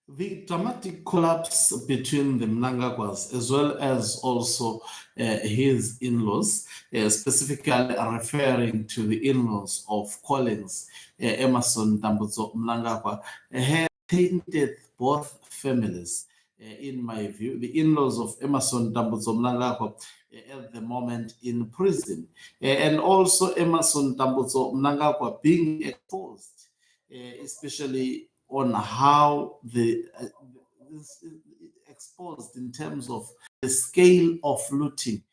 The dramatic collapse between the Mnangagwas as well as also his in-laws, specifically referring to the in-laws of Collins, Emerson Dambudzo Mnangagwa, has tainted both families. In my view, the in-laws of Emerson Dambudzo Mnangagwa at the moment in prison, and also Emerson Dambudzo Mnangagwa being exposed, especially on how this is exposed in terms of the scale of looting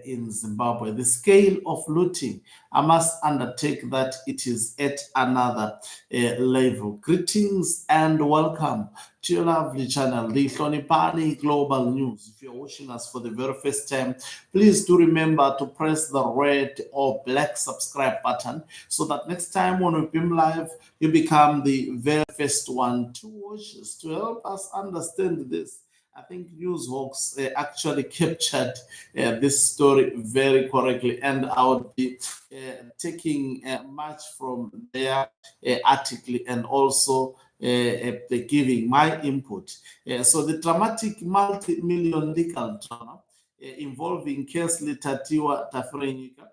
in Zimbabwe. The scale of looting, I must undertake that it is at another level. Greetings and welcome to your lovely channel, the Hlonipani Global News. If you're watching us for the very first time, please do remember to press the red or black subscribe button so that next time when we beam live, you become the very first one to watch us. To help us understand this, I think Newshawks actually captured this story very correctly, and I would be taking much from their article and also giving my input. So the dramatic multi-million legal drama involving Kesley Tatiwa Tafrenyika,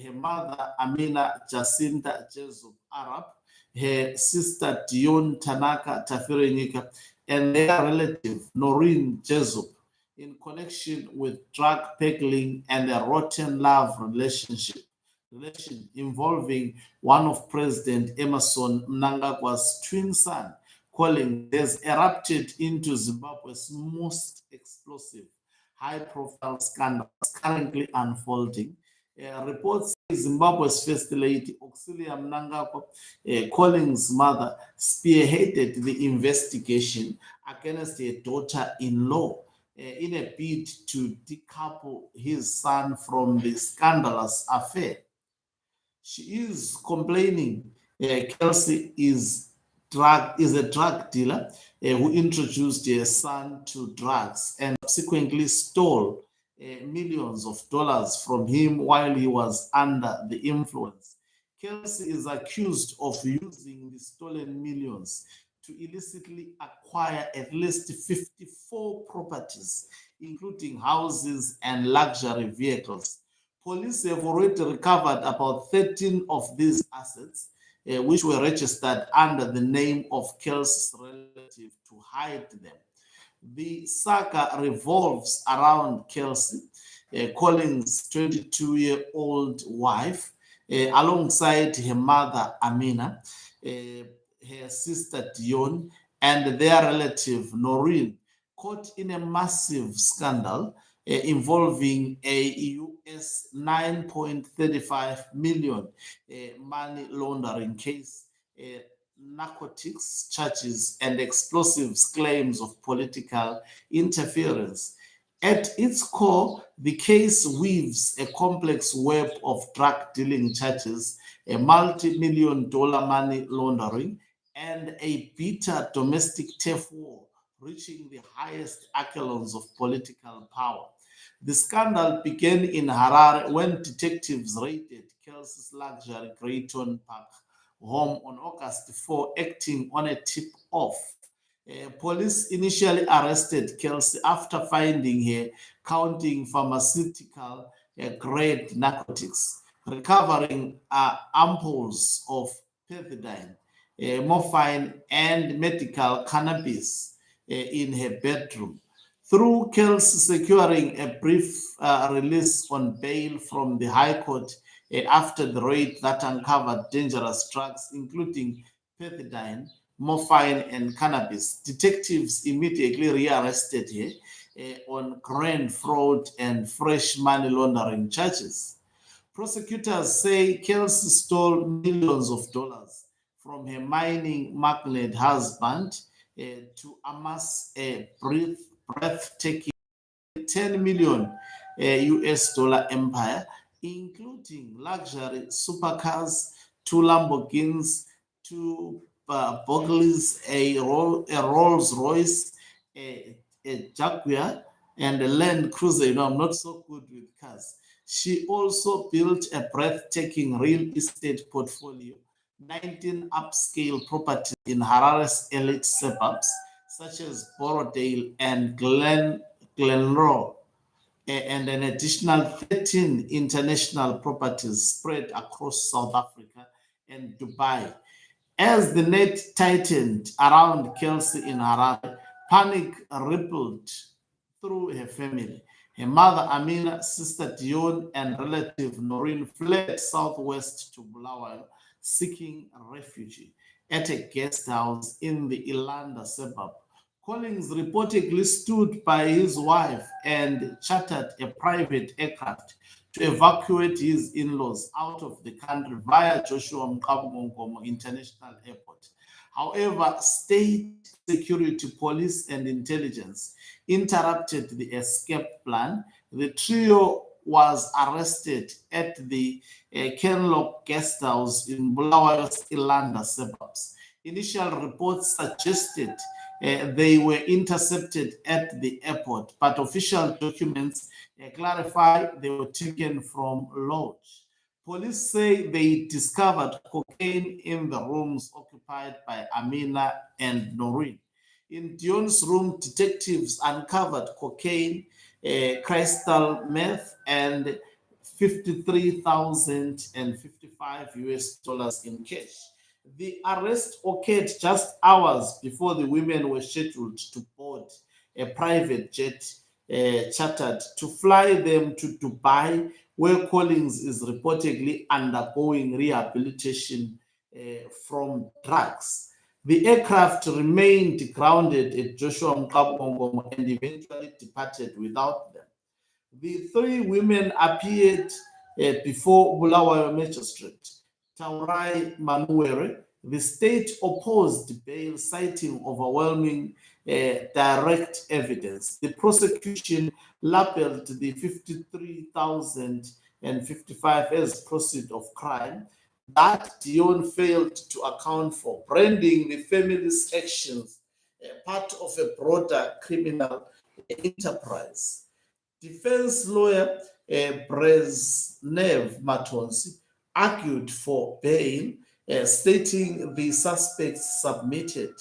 her mother Amina Jacinta Jesu Arab, her sister Dion Tanaka Tafrenyika, and their relative Noreen Jesup in connection with drug peddling and a rotten love relation involving one of President Emerson Mnangagwa's twin son, Collins, has erupted into Zimbabwe's most explosive high-profile scandal currently unfolding. Reports say Zimbabwe's First Lady, Auxilia Mnangagwa, Collins' mother, spearheaded the investigation against her daughter-in-law in a bid to decouple his son from the scandalous affair. She is complaining Kelsey is a drug dealer who introduced her son to drugs and subsequently stole millions of dollars from him while he was under the influence. Kelsey is accused of using the stolen millions to illicitly acquire at least 54 properties, including houses and luxury vehicles. Police have already recovered about 13 of these assets, which were registered under the name of Kelsey's relative to hide them. The saga revolves around Kelsey, Collins' 22-year-old wife, alongside her mother, Amina, her sister, Dion, and their relative, Noreen, caught in a massive scandal involving a US 9.35 million money laundering case, narcotics charges, and explosives claims of political interference. At its core, the case weaves a complex web of drug dealing charges, a multi-million dollar money laundering, and a bitter domestic turf war reaching the highest echelons of political power. The scandal began in Harare when detectives raided Kelsey's luxury Greyton Park home on August 4, acting on a tip-off. Police initially arrested Kelsey after finding her counting pharmaceutical grade narcotics, recovering ampoules of pethidine, morphine, and medical cannabis in her bedroom. Through Kelsey securing a brief release on bail from the High Court after the raid that uncovered dangerous drugs, including pethidine, morphine, and cannabis, detectives immediately rearrested her on grand fraud and fresh money laundering charges. Prosecutors say Kelsey stole millions of dollars from her mining magnate husband to amass a breathtaking 10 million US dollar empire, including luxury supercars, two Lamborghinis, two Bugleys, a Rolls Royce, a Jaguar, and a Land Cruiser. I'm not so good with cars. She also built a breathtaking real estate portfolio, 19 upscale properties in Harare's elite suburbs, such as Borrowdale and Glenroe, and an additional 13 international properties spread across South Africa and Dubai. As the net tightened around Kelsey in Harare, panic rippled through her family. Her mother, Amina, sister Dion, and relative Noreen fled southwest to Bulawayo, seeking refuge at a guest house in the Ilanda suburb. Collins reportedly stood by his wife and chartered a private aircraft to evacuate his in-laws out of the country via Joshua Mkabu International Airport. However, state security, police, and intelligence interrupted the escape plan. The trio was arrested at the Kenlock guest house in Bulawayo's Ilanda suburbs. Initial reports suggested they were intercepted at the airport, but official documents clarify they were taken from lodge. Police say they discovered cocaine in the rooms occupied by Amina and Noreen. In Dion's room, detectives uncovered cocaine, crystal meth, and 53,055 US dollars in cash. The arrest occurred just hours before the women were scheduled to board a private jet chartered to fly them to Dubai, where Collins is reportedly undergoing rehabilitation from drugs. The aircraft remained grounded at Joshua Mkabu and eventually departed without them. The three women appeared before Bulawayo Magistrate Taurai Manuere. The state opposed bail, citing overwhelming direct evidence. The prosecution labeled the 53,055 as proceeds of crime that Dion failed to account for, branding the family's actions part of a broader criminal enterprise. Defense lawyer Brezhnev Matonsi argued for bail, stating the suspects submitted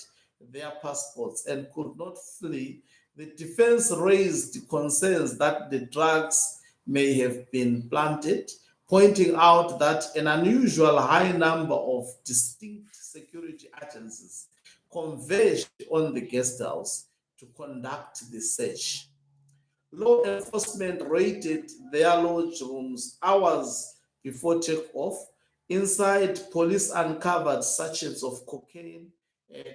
their passports and could not flee. The defense raised concerns that the drugs may have been planted, pointing out that an unusual high number of distinct security agencies converged on the guest house to conduct the search. Law enforcement raided their lodge rooms hours before takeoff. Inside, police uncovered sachets of cocaine,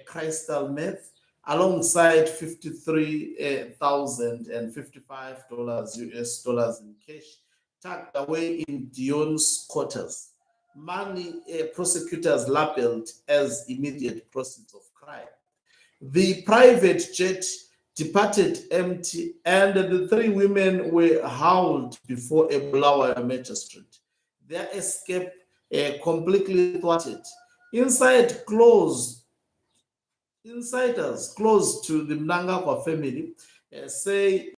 crystal meth, alongside 53,055 US dollars in cash, tucked away in Dion's quarters. Money prosecutors labeled as immediate proceeds of crime. The private jet departed empty, and the three women were hauled before a Bulawayo magistrate. Their escape completely thwarted. Insiders close to the Mnangagwa family say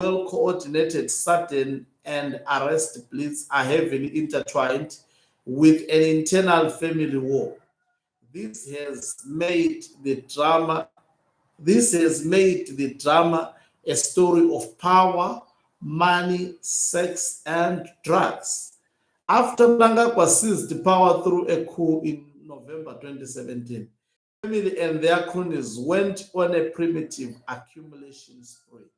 well-coordinated, sudden, and arrest blitz are heavily intertwined with an internal family war. This has made the drama this has made the drama a story of power, money, sex, and drugs. After Mnangagwa seized power through a coup in November 2017, family and their cronies went on a primitive accumulation spree.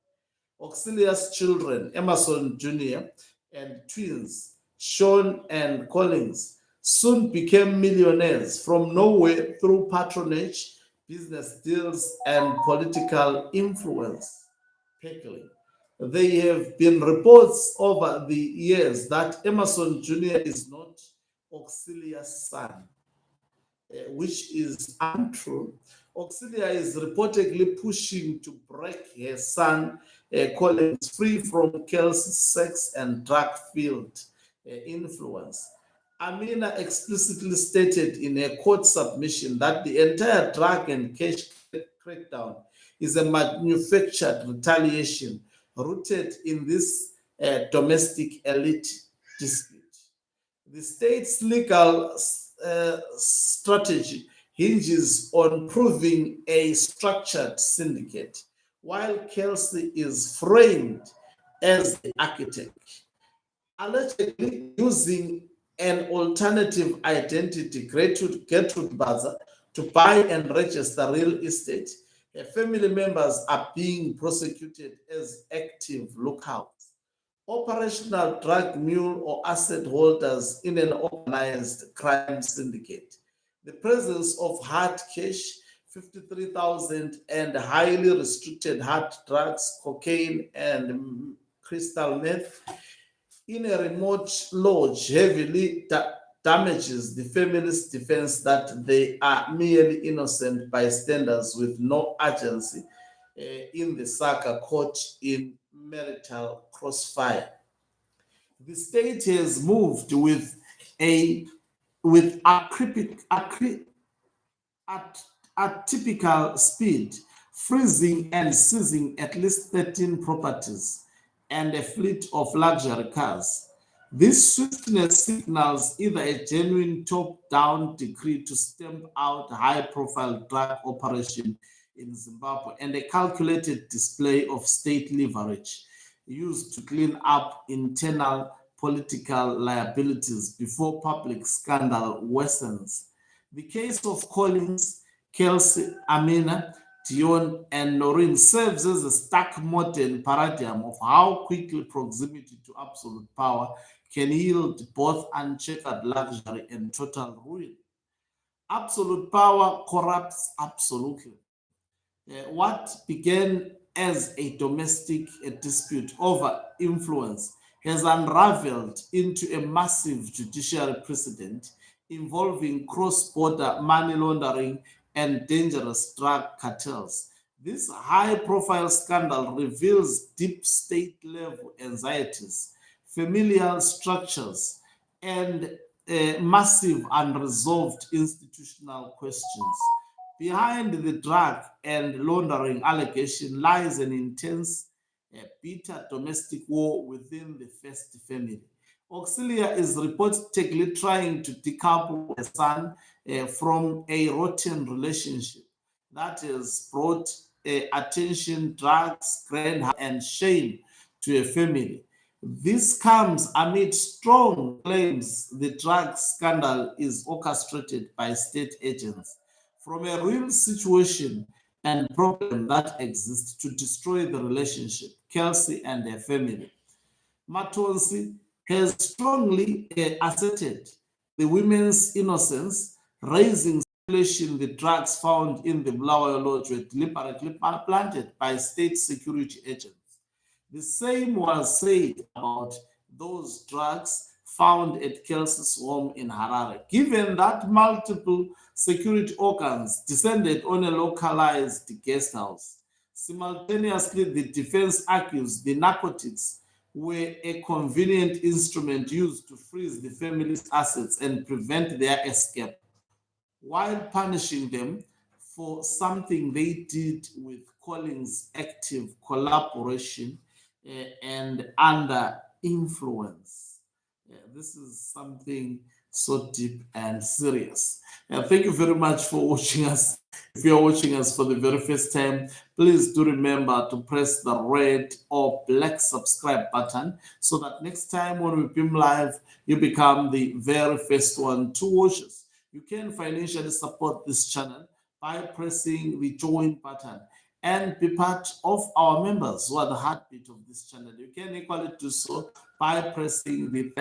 Auxilia's children, Emerson Jr. and twins, Sean and Collins, soon became millionaires from nowhere through patronage, business deals, and political influence. Peckling. There have been reports over the years that Emerson Jr. is not Auxilia's son, which is untrue. Auxilia is reportedly pushing to break her son Collins free from Kelsey's sex and drug-filled influence. Amina explicitly stated in a court submission that the entire drug and cash crackdown is a manufactured retaliation rooted in this domestic elite dispute. The state's legal strategy hinges on proving a structured syndicate, while Kelsey is framed as the architect, allegedly using an alternative identity, Gertrude Baza, to buy and register real estate. Her family members are being prosecuted as active lookouts, operational drug mule or asset holders in an organized crime syndicate. The presence of hard cash, 53,000, and highly restricted hard drugs, cocaine, and crystal meth in a remote lodge heavily damages the family's defense that they are merely innocent bystanders with no agency in the saga caught in marital crossfire. The state has moved with a with at atypical speed, freezing and seizing at least 13 properties and a fleet of luxury cars. This swiftness signals either a genuine top-down decree to stamp out high-profile drug operation in Zimbabwe and a calculated display of state leverage used to clean up internal political liabilities before public scandal worsens. The case of Collins, Kelsey, Amina, Dion, and Noreen serves as a stark modern paradigm of how quickly proximity to absolute power can yield both uncheckered luxury and total ruin. Absolute power corrupts absolutely. What began as a domestic dispute over influence has unraveled into a massive judicial precedent involving cross-border money laundering and dangerous drug cartels. This high-profile scandal reveals deep state-level anxieties, familial structures, and massive unresolved institutional questions. Behind the drug and laundering allegation lies an intense, bitter domestic war within the first family. Auxilia is reportedly trying to decouple her son from a rotten relationship that has brought attention, drugs, and shame to a family. This comes amid strong claims the drug scandal is orchestrated by state agents from a real situation and problem that exists to destroy the relationship, Kelsey and her family. Matonsi has strongly asserted the women's innocence, raising speculation the drugs found in the Bulawayo Lodge were deliberately planted by state security agents. The same was said about those drugs found at Kelsey's home in Harare. Given that multiple security organs descended on a localized guest house, simultaneously the defense argues the narcotics were a convenient instrument used to freeze the family's assets and prevent their escape, while punishing them for something they did with Collins' active collaboration and under influence. This is something so deep and serious. Thank you very much for watching us. If you're watching us for the very first time, please do remember to press the red or black subscribe button so that next time when we beam live, you become the very first one to watch us. You can financially support this channel by pressing the join button and be part of our members who are the heartbeat of this channel. You can equally do so by pressing the thank